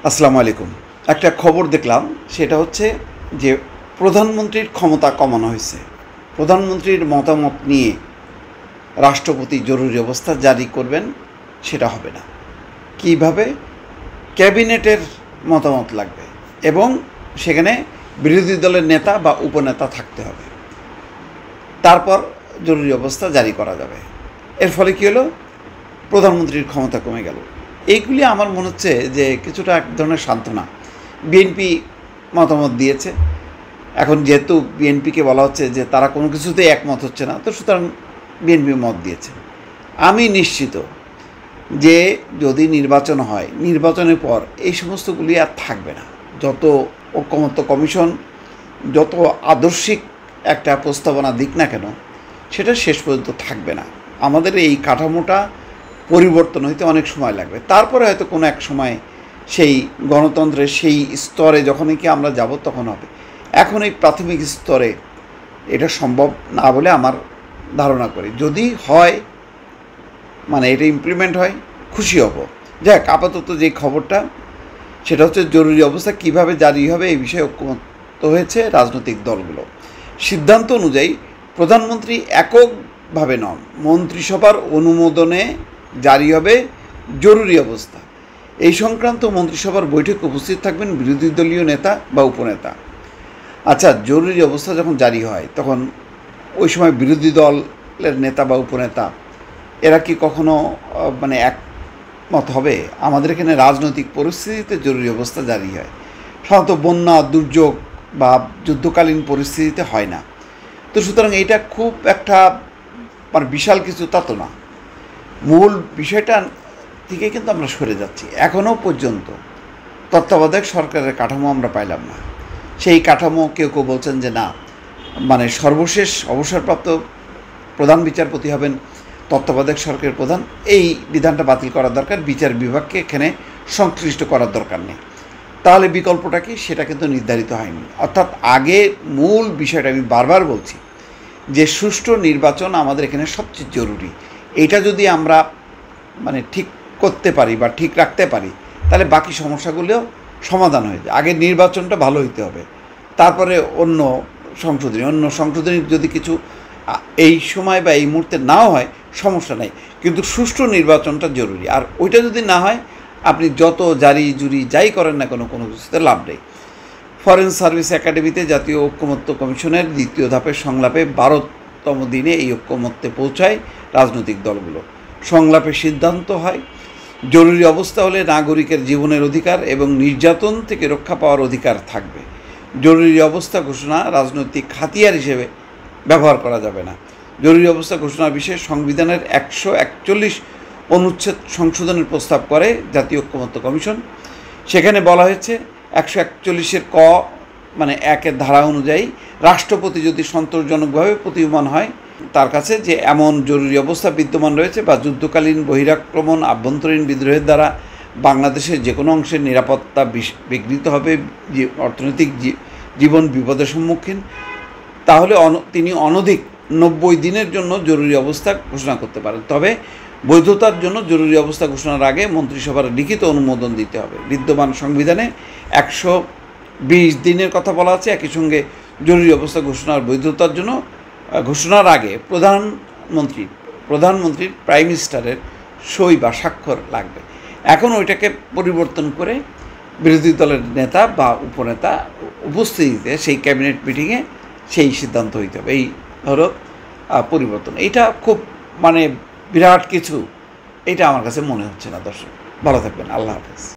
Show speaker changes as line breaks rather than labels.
আসসালামু আলাইকুম। একটা খবর দেখলাম, সেটা হচ্ছে যে প্রধানমন্ত্রীর ক্ষমতা কমানো হয়েছে। প্রধানমন্ত্রীর মতামত নিয়ে রাষ্ট্রপতি জরুরি অবস্থা জারি করবেন, সেটা হবে না। কিভাবে? ক্যাবিনেটের মতামত লাগবে এবং সেখানে বিরোধী দলের নেতা বা উপনেতা থাকতে হবে, তারপর জরুরি অবস্থা জারি করা যাবে। এর ফলে কী হলো? প্রধানমন্ত্রীর ক্ষমতা কমে গেল। এইগুলি আমার মনে হচ্ছে যে কিছুটা এক ধরনের সান্ত্বনা। বিএনপি মতামত দিয়েছে, এখন যেহেতু বিএনপিকে বলা হচ্ছে যে তারা কোনো কিছুতেই একমত হচ্ছে না, তো সুতরাং বিএনপি মত দিয়েছে। আমি নিশ্চিত যে যদি নির্বাচন হয়, নির্বাচনের পর এই সমস্তগুলি আর থাকবে না। যত ঐকমত্য কমিশন যত আদর্শিক একটা প্রস্তাবনা দিক না কেন, সেটা শেষ পর্যন্ত থাকবে না। আমাদের এই কাঠামোটা পরিবর্তন হইতে অনেক সময় লাগবে। তারপরে হয়তো কোনো এক সময় সেই গণতন্ত্রের সেই স্তরে যখনই কি আমরা যাব তখন হবে। এখন এই প্রাথমিক স্তরে এটা সম্ভব না বলে আমার ধারণা করি। যদি হয়, মানে এটা ইমপ্লিমেন্ট হয়, খুশি হব। যাক, আপাতত যে খবরটা সেটা হচ্ছে জরুরি অবস্থা কিভাবে জারি হবে এই বিষয়ে ঐকমত্য হয়েছে রাজনৈতিক দলগুলো। সিদ্ধান্ত অনুযায়ী প্রধানমন্ত্রী এককভাবে নন, মন্ত্রিসভার অনুমোদনে জারি হবে জরুরি অবস্থা। এই সংক্রান্ত মন্ত্রিসভার বৈঠকে উপস্থিত থাকবেন বিরোধী দলীয় নেতা বা উপনেতা। আচ্ছা, জরুরি অবস্থা যখন জারি হয় তখন ওই সময় বিরোধী দলের নেতা বা উপনেতা এরা কি কখনো মানে একমত হবে? আমাদের এখানে রাজনৈতিক পরিস্থিতিতে জরুরি অবস্থা জারি হয়, সাধারণত বন্যা, দুর্যোগ বা যুদ্ধকালীন পরিস্থিতিতে হয় না। তো সুতরাং এটা খুব একটা মানে বিশাল কিছু তা তো না। মূল বিষয়টা থেকে কিন্তু আমরা সরে যাচ্ছি। এখনও পর্যন্ত তত্ত্বাবধায়ক সরকারের কাঠামো আমরা পাইলাম না। সেই কাঠামো কেউ কেউ বলছেন যে না, মানে সর্বশেষ অবসরপ্রাপ্ত প্রধান বিচারপতি হবেন তত্ত্বাবধায়ক সরকারের প্রধান, এই বিধানটা বাতিল করার দরকার, বিচার বিভাগকে এখানে সংশ্লিষ্ট করার দরকার নেই। তাহলে বিকল্পটা কি, সেটা কিন্তু নির্ধারিত হয়নি। অর্থাৎ আগে মূল বিষয়টা আমি বারবার বলছি যে সুষ্ঠু নির্বাচন আমাদের এখানে সবচেয়ে জরুরি। এইটা যদি আমরা মানে ঠিক করতে পারি বা ঠিক রাখতে পারি, তাহলে বাকি সমস্যাগুলোও সমাধান হয়ে যায়। আগে নির্বাচনটা ভালো হইতে হবে, তারপরে অন্য সংশোধনী যদি কিছু এই সময় বা এই মুহূর্তে নাও হয় সমস্যা নাই, কিন্তু সুষ্ঠু নির্বাচনটা জরুরি। আর ওইটা যদি না হয়, আপনি যত জারি জুরি যাই করেন না কোনো কিছুতে লাভ নেই। ফরেন সার্ভিস একাডেমিতে জাতীয় ঐকমত্য কমিশনের দ্বিতীয় ধাপের সংলাপে 12তম দিনে এই ঐকমত্যে পৌঁছায় রাজনৈতিক দলগুলো। সংলাপে সিদ্ধান্ত হয় জরুরি অবস্থা হলে নাগরিকের জীবনের অধিকার এবং নির্যাতন থেকে রক্ষা পাওয়ার অধিকার থাকবে। জরুরি অবস্থা ঘোষণা রাজনৈতিক হাতিয়ার হিসেবে ব্যবহার করা যাবে না। জরুরি অবস্থা ঘোষণার বিষয়ে সংবিধানের 141 অনুচ্ছেদ সংশোধনের প্রস্তাব করে জাতীয় ঐকমত্য কমিশন। সেখানে বলা হয়েছে 141-এর ক মানে 1-এর ধারা অনুযায়ী রাষ্ট্রপতি যদি সন্তোষজনকভাবে প্রতীয়মান হয় তার কাছে যে এমন জরুরি অবস্থা বিদ্যমান রয়েছে বা যুদ্ধকালীন বহিরাক্রমণ, আভ্যন্তরীণ বিদ্রোহের দ্বারা বাংলাদেশের যে কোনো অংশের নিরাপত্তা বিঘ্নিত হবে, যে অর্থনৈতিক জীবন বিপদের সম্মুখীন, তাহলে তিনি অনধিক 90 দিনের জন্য জরুরি অবস্থা ঘোষণা করতে পারেন। তবে বৈধতার জন্য জরুরি অবস্থা ঘোষণার আগে মন্ত্রিসভার লিখিত অনুমোদন দিতে হবে। বিদ্যমান সংবিধানে 120 দিনের কথা বলা আছে। একই সঙ্গে জরুরি অবস্থা ঘোষণার বৈধতার জন্য ঘোষণার আগে প্রধানমন্ত্রীর প্রাইম মিনিস্টারের সই বা স্বাক্ষর লাগবে। এখন ওইটাকে পরিবর্তন করে বিরোধী দলের নেতা বা উপনেতা উপস্থিতিতে সেই ক্যাবিনেট মিটিংয়ে সেই সিদ্ধান্ত হইতে হবে। এই হলো পরিবর্তন। এইটা খুব মানে বিরাট কিছু, এটা আমার কাছে মনে হচ্ছে না। দর্শক ভালো থাকবেন, আল্লাহ হাফেজ।